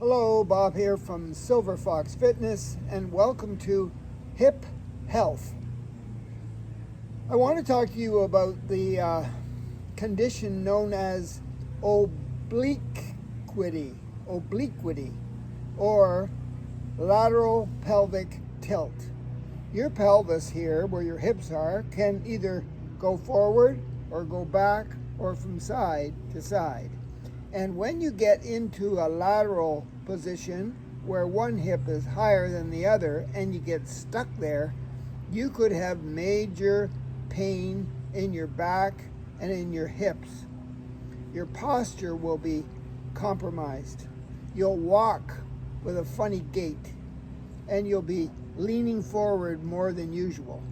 Hello, Bob here from Silver Fox Fitness, and welcome to Hip Health. I want to talk to you about the condition known as obliquity, or lateral pelvic tilt. Your pelvis here, where your hips are, can either go forward or go back or from side to side. And when you get into a lateral position where one hip is higher than the other and you get stuck there, you could have major pain in your back and in your hips. Your posture will be compromised. You'll walk with a funny gait and you'll be leaning forward more than usual.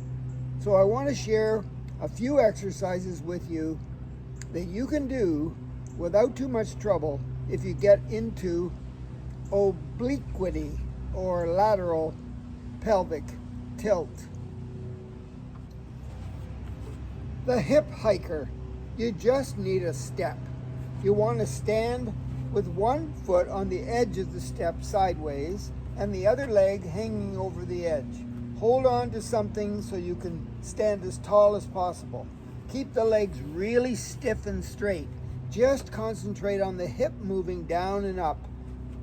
So I want to share a few exercises with you that you can do without too much trouble if you get into obliquity or lateral pelvic tilt. The hip hiker, you just need a step. You want to stand with one foot on the edge of the step sideways and the other leg hanging over the edge. Hold on to something so you can stand as tall as possible. Keep the legs really stiff and straight. Just concentrate on the hip moving down and up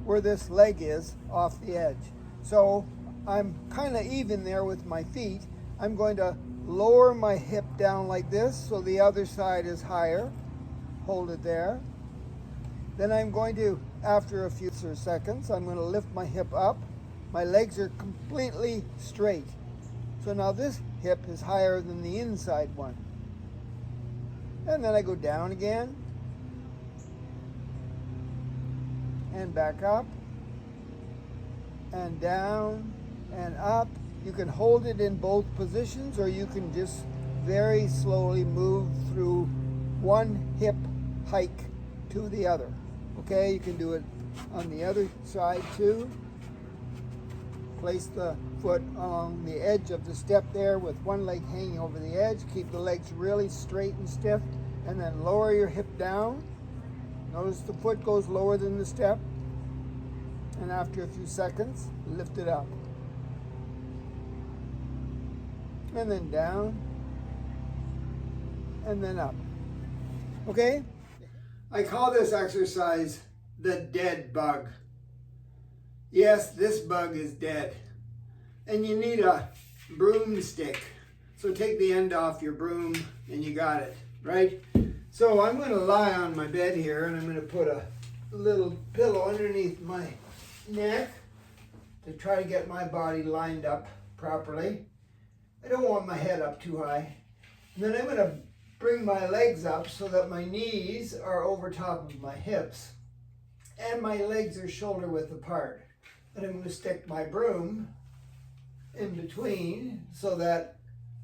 where this leg is off the edge. So I'm kind of even there with my feet. I'm going to lower my hip down like this so the other side is higher. Hold it there. Then I'm going to, after a few seconds, I'm going to lift my hip up. My legs are completely straight. So now this hip is higher than the inside one. And then I go down again. And back up, and down, and up. You can hold it in both positions, or you can just very slowly move through one hip hike to the other. Okay, you can do it on the other side too. Place the foot on the edge of the step there with one leg hanging over the edge. Keep the legs really straight and stiff, and then lower your hip down. Notice the foot goes lower than the step. And after a few seconds, lift it up. And then down. And then up. Okay? I call this exercise the dead bug. Yes, this bug is dead. And you need a broomstick. So take the end off your broom and you got it, right? So I'm going to lie on my bed here and I'm going to put a little pillow underneath my neck to try to get my body lined up properly. I don't want my head up too high. And then I'm going to bring my legs up so that my knees are over top of my hips and my legs are shoulder width apart. And I'm going to stick my broom in between so that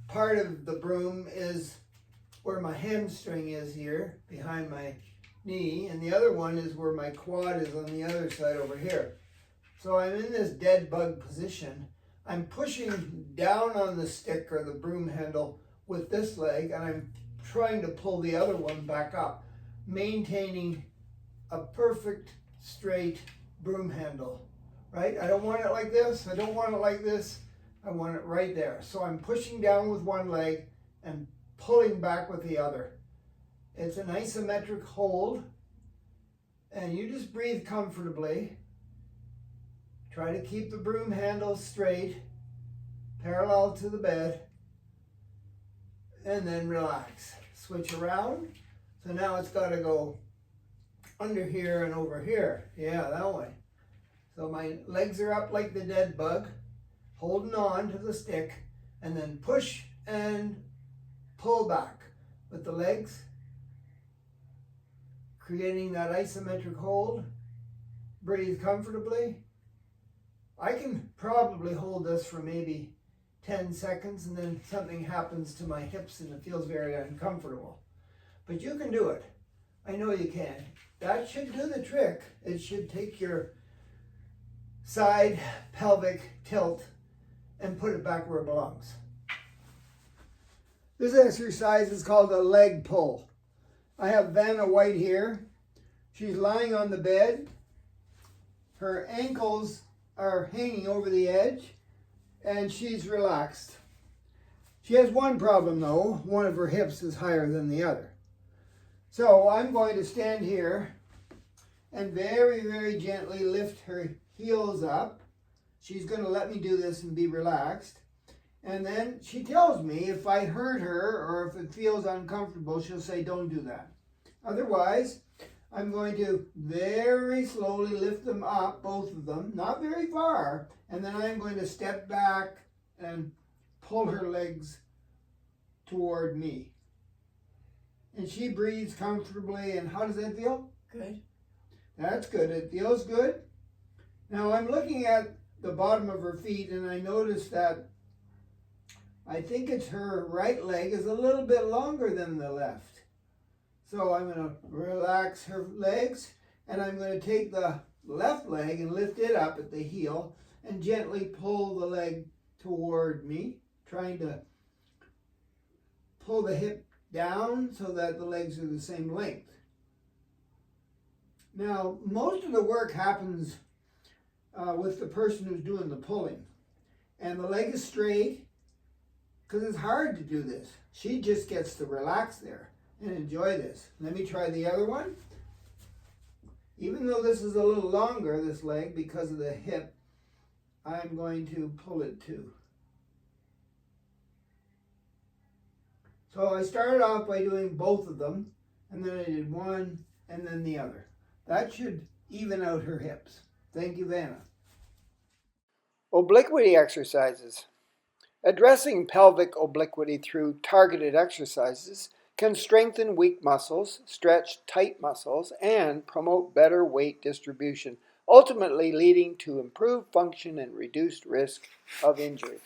part of the broom is where my hamstring is here behind my knee, and the other one is where my quad is on the other side over here. So I'm in this dead bug position. I'm pushing down on the stick or the broom handle with this leg, and I'm trying to pull the other one back up, maintaining a perfect straight broom handle, right? I don't want it like this. I don't want it like this. I want it right there. So I'm pushing down with one leg and pulling back with the other. It's an isometric hold, and you just breathe comfortably. Try to keep the broom handle straight, parallel to the bed, and then relax. Switch around. So now it's got to go under here and over here. Yeah, that way. So my legs are up like the dead bug, holding on to the stick, and then push and pull back with the legs, creating that isometric hold. Breathe comfortably. I can probably hold this for maybe 10 seconds and then something happens to my hips and it feels very uncomfortable. But you can do it. I know you can. That should do the trick. It should take your side pelvic tilt and put it back where it belongs. This exercise is called a leg pull. I have Vanna White here. She's lying on the bed. her ankles are hanging over the edge and she's relaxed. She has one problem though, one of her hips is higher than the other. So I'm going to stand here and very, very gently lift her heels up. She's going to let me do this and be relaxed. And then she tells me if I hurt her or if it feels uncomfortable, she'll say, don't do that. Otherwise, I'm going to very slowly lift them up, both of them, not very far, and then I'm going to step back and pull her legs toward me. And she breathes comfortably, and how does that feel? Good. That's good. It feels good. Now I'm looking at the bottom of her feet, and I notice that I think it's her right leg is a little bit longer than the left. So I'm going to relax her legs, and I'm going to take the left leg and lift it up at the heel and gently pull the leg toward me, trying to pull the hip down so that the legs are the same length. Now, most of the work happens with the person who's doing the pulling. And the leg is straight because it's hard to do this. She just gets to relax there and enjoy this. Let me try the other one. Even though this is a little longer, this leg, because of the hip, I'm going to pull it too. So I started off by doing both of them, and then I did one and then the other. That should even out her hips. Thank you, Vanna. Obliquity exercises. Addressing pelvic obliquity through targeted exercises can strengthen weak muscles, stretch tight muscles, and promote better weight distribution, ultimately leading to improved function and reduced risk of injury.